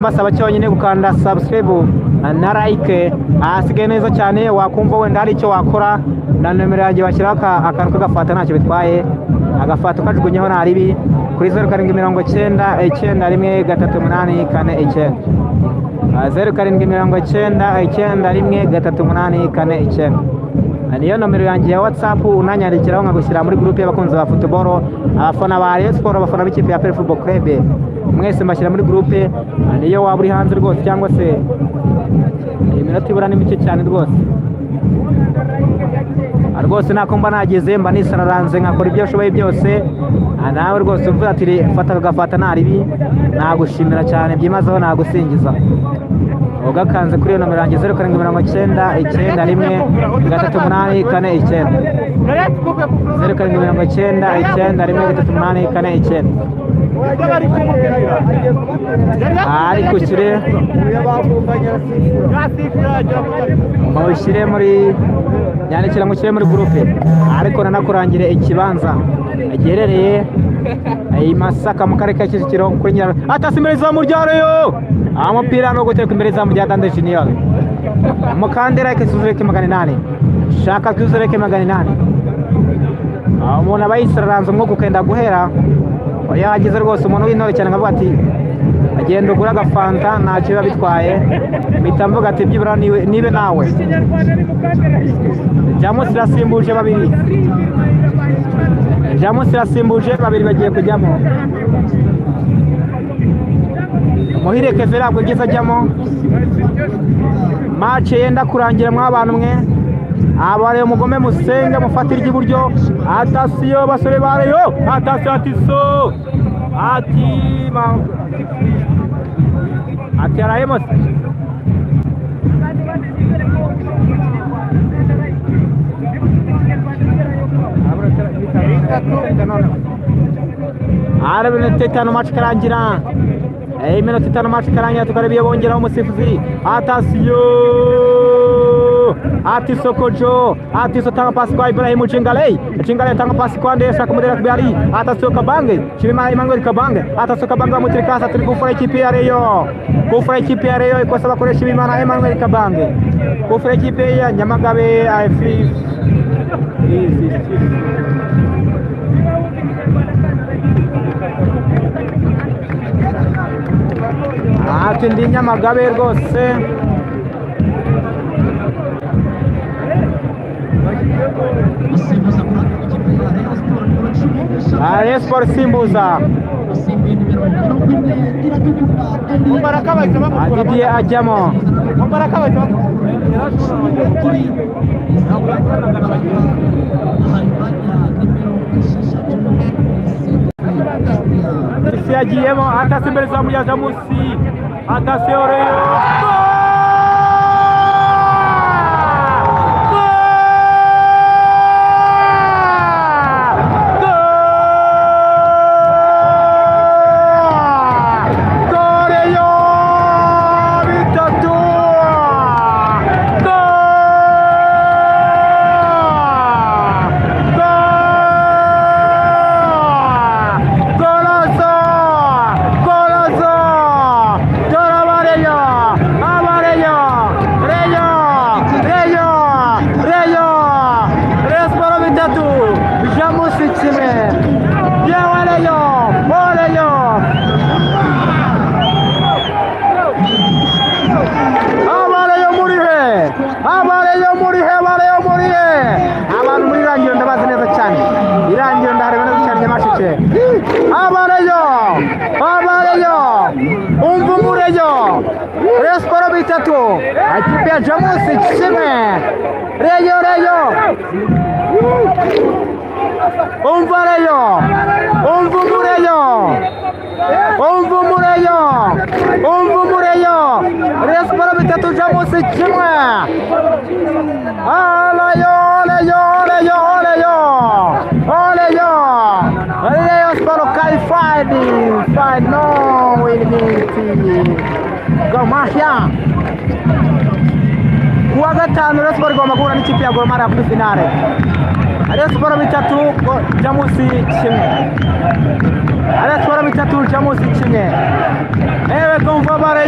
basaba cyonyine gukanda subscribe na like asigaye neza cyane wakumva wenda hari icyo wakora na numero yanjye bashyiraho akantu kagafata ntacyo bitwaye agafata ukajugunyeho nta ribi kuri 0799138449 0799138449 niyo nomero yanjye ya WhatsApp unanyandikiraho nkagushyira muri groupe y'abakunzi ba football abafana ba Rayon Sport abafana b'ikipe ya Football Club mwese mbashyira muri groupe niyo waba uri hanze rwose cyangwa se iminota ibura ni mike cyane rwose nakumva nageze mba nisararanze nkakora ibyo ushoboye byose nawe rwose uvuga ati fata agafata nta ribi nagushimira cyane byimazeho nagusingiza ugakanze kuri iyo nomero yanjye 0799138449 0799138449 ariko ushyire muri nyandikira ngo ushyire muri groupe ariko nanakurangire ikibanza giherereye i Masaka mu karere ka Kicukiro kuri Nyararo atasi imbere izamu rya Rayon umupira no guteka imbere izamu rya Dande Junior mukandera ikisuzureke 800 shaka kuzureke 800 umuntu abayisararanze umwuka ukenda guhera yagize rwose umuntu w'intore cyane nkavuga ati agenda ugura agafanta ntacyo biba bitwaye mpita mvuga ati byibura nibe nawe Jamus irasimbuje babiri bagiye kujyamo Muhire Kevin ntabwo ageze ajyamo match yenda kurangira mw'abantu mwe abare umugome musenge mufatira iburyo atasiyo basore bareyo atasiyo ati arayemo minota itanu match karangira minota itanu match karangira tukareba bongeraho umusifuzi atasiyo ati Sokojo ati sotanga pasi kwa Ibrahim Chingalei tanga pasi kwa Ndesha kumudera kubari atasiyo Kabange Chimima Emmanuel Kabange atasiyo Kabange amutirikasa turi kufura ikipe ya Rayon ikosa bakoresha Chimima Emmanuel Kabange kufura ikipe ya Nyamagabe AFC ati ndi Nyamagabe rwose Rayon Sport simbuza Didier ajyamo isi yagiyemo atasi imbere zamu ya Jamusi atasi Rayon Rayon Sport bitatu ikipe ya Jamus kimwe Rayon umva Rayon Rayon Sport bitatu Jamus kimwe Rayon Sport qualified no winning Gormahia kuwa gatanu Rayon Sport igomba guhura n'ikipe ya Gor Mahia kuri finale Rayon Sport bitatu Jamusi kimwe. Rayon Sport bitatu Jamusi kimwe. Ewe kumva bare